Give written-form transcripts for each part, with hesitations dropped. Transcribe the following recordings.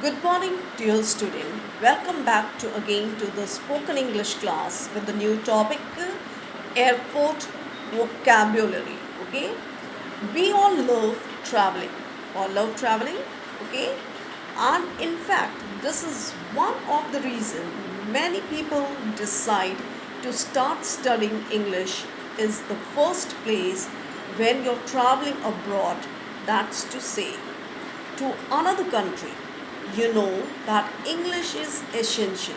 Good morning, dear student. Welcome back to again to the spoken English class with the new topic airport vocabulary. Okay, we all love traveling. All love traveling. Okay, and in fact, this is one of the reason many people decide to start studying English is the first place when you're traveling abroad. That's to say to another country, you know that English is essential.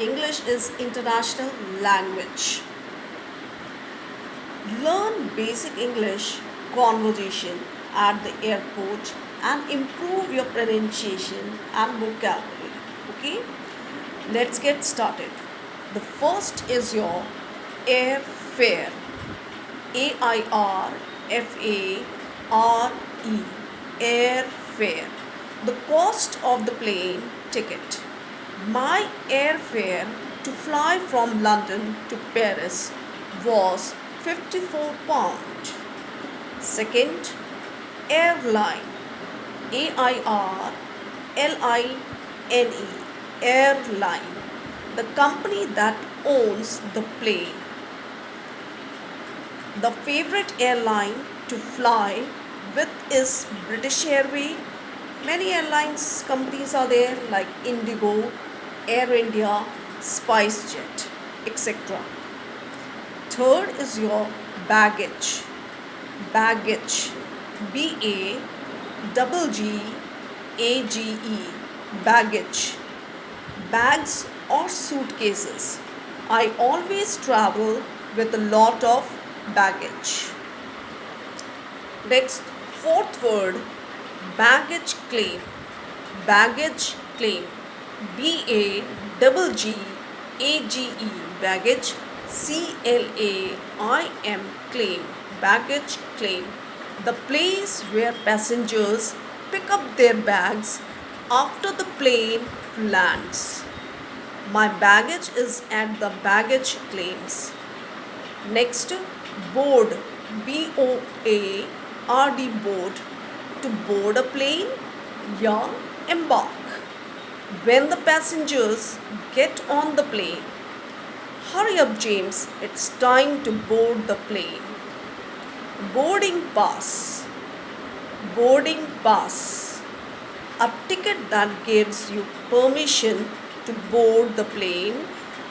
English is international language. Learn basic English conversation at the airport and improve your pronunciation and vocabulary. Okay? Let's get started. The first is your airfare. AIRFARE. Airfare. The cost of the plane ticket. My airfare to fly from London to Paris was £54. Second, airline. AIRLINE. Airline. The company that owns the plane. The favorite airline to fly with is British Airways. Many airlines companies are there like Indigo, Air India, SpiceJet, etc. Third is your baggage. Baggage. BAGGAGE. Baggage. Bags or suitcases. I always travel with a lot of baggage. Next, fourth word, baggage claim. Baggage claim. BAGGAGE. Baggage. CLAIM. Claim. Baggage claim. The place where passengers pick up their bags after the plane lands. My baggage is at the baggage claims. Next, board. BOARD. Board. To board a plane, yeah, embark. When the passengers get on the plane, hurry up, James, it's time to board the plane. Boarding pass. Boarding pass. A ticket that gives you permission to board the plane.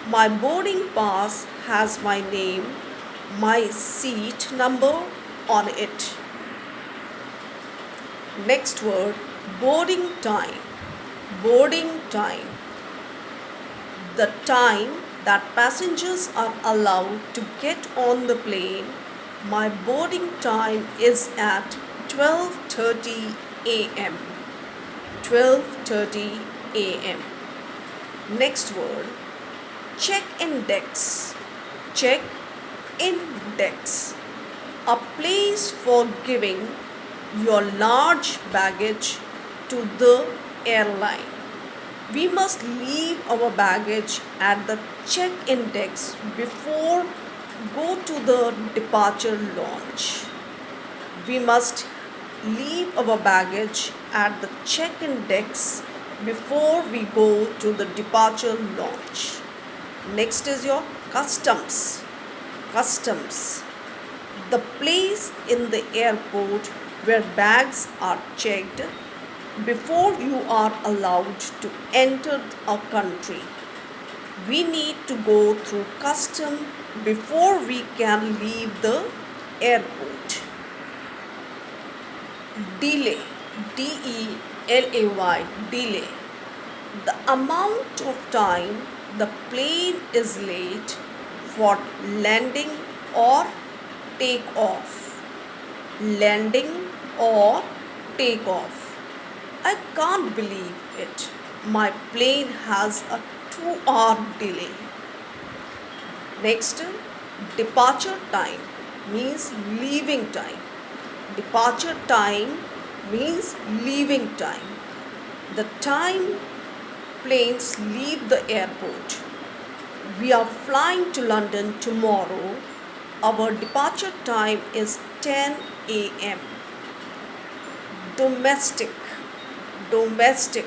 My boarding pass has my name, my seat number on it. Next word, boarding time. Boarding time. The time that passengers are allowed to get on the plane. My boarding time is at 12:30 a.m. 12:30 a.m. Next word, check index. Check index. A place for giving your large baggage to the airline. We must leave our baggage at the check-in desk before go to the departure lounge. We must leave our baggage at the check-in desk before we go to the departure lounge. Next is your customs. Customs. The place in the airport where bags are checked before you are allowed to enter a country. We need to go through custom before we can leave the airport. Delay. DELAY. Delay. The amount of time the plane is late for landing or take off. Landing or take off. I can't believe it. My plane has a 2-hour delay. Next, departure time means leaving time. Departure time means leaving time. The time planes leave the airport. We are flying to London tomorrow. Our departure time is 10 a.m. Domestic. Domestic.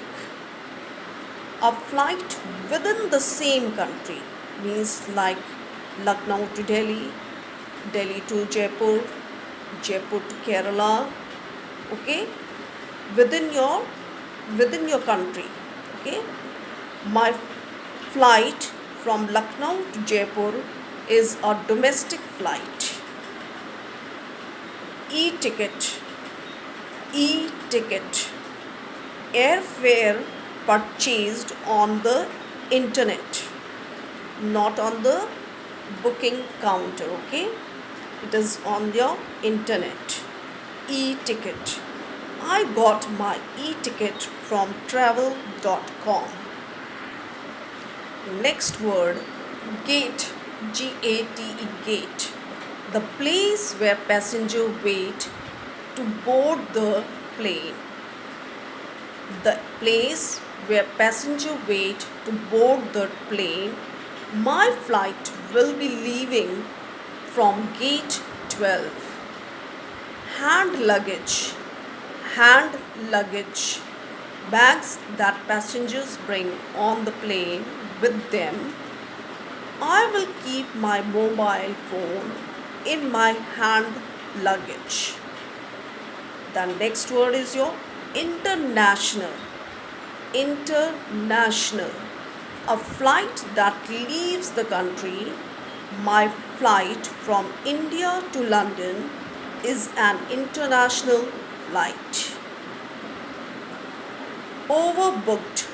A flight within the same country means like Lucknow to Delhi, Delhi to Jaipur, Jaipur to Kerala, okay, within your within your country, okay. My flight from Lucknow to Jaipur is a domestic flight. E-ticket, e-ticket, airfare purchased on the internet, not on the booking counter, okay. It is on your internet. E-ticket, I got my e-ticket from travel.com. Next word, gate, G-A-T-E, gate, the place where passenger wait to board the plane. The place where passenger wait to board the plane. My flight will be leaving from gate 12. Hand luggage, hand luggage, bags that passengers bring on the plane with them. I will keep my mobile phone in my hand luggage. The next word is your international. International, a flight that leaves the country. My flight from India to London is an international flight. Overbooked,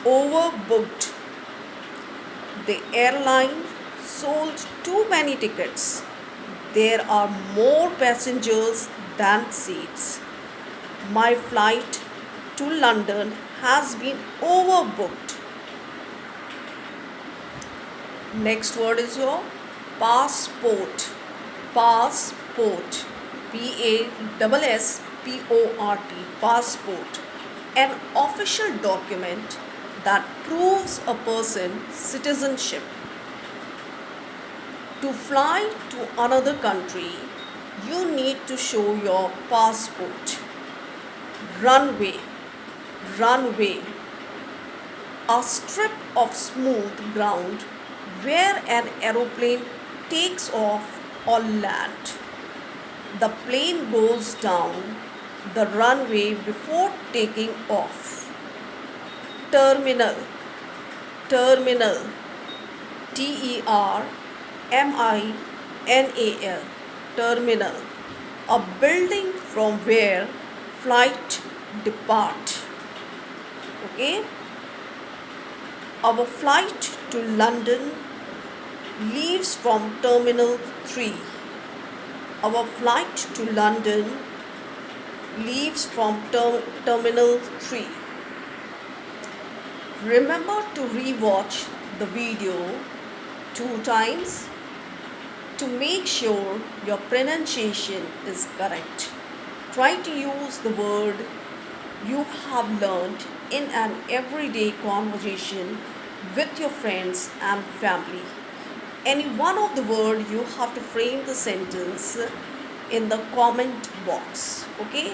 overbooked, the airline sold too many tickets. There are more passengers than seats. My flight to London has been overbooked. Next word is your passport. Passport, P-A-S-S-P-O-R-T, passport, an official document that proves a person's citizenship. To fly to another country, you need to show your passport. Runway, runway, a strip of smooth ground where an aeroplane takes off or land. The plane goes down the runway before taking off. Terminal, terminal, Terminal, terminal, a building from where flight depart. Okay, our flight to London leaves from Terminal 3. Our flight to London leaves from Terminal 3. Remember to rewatch the video 2 times to make sure your pronunciation is correct. Try to use the word you have learned in an everyday conversation with your friends and family. Any one of the word you have to frame the sentence in the comment box. Okay?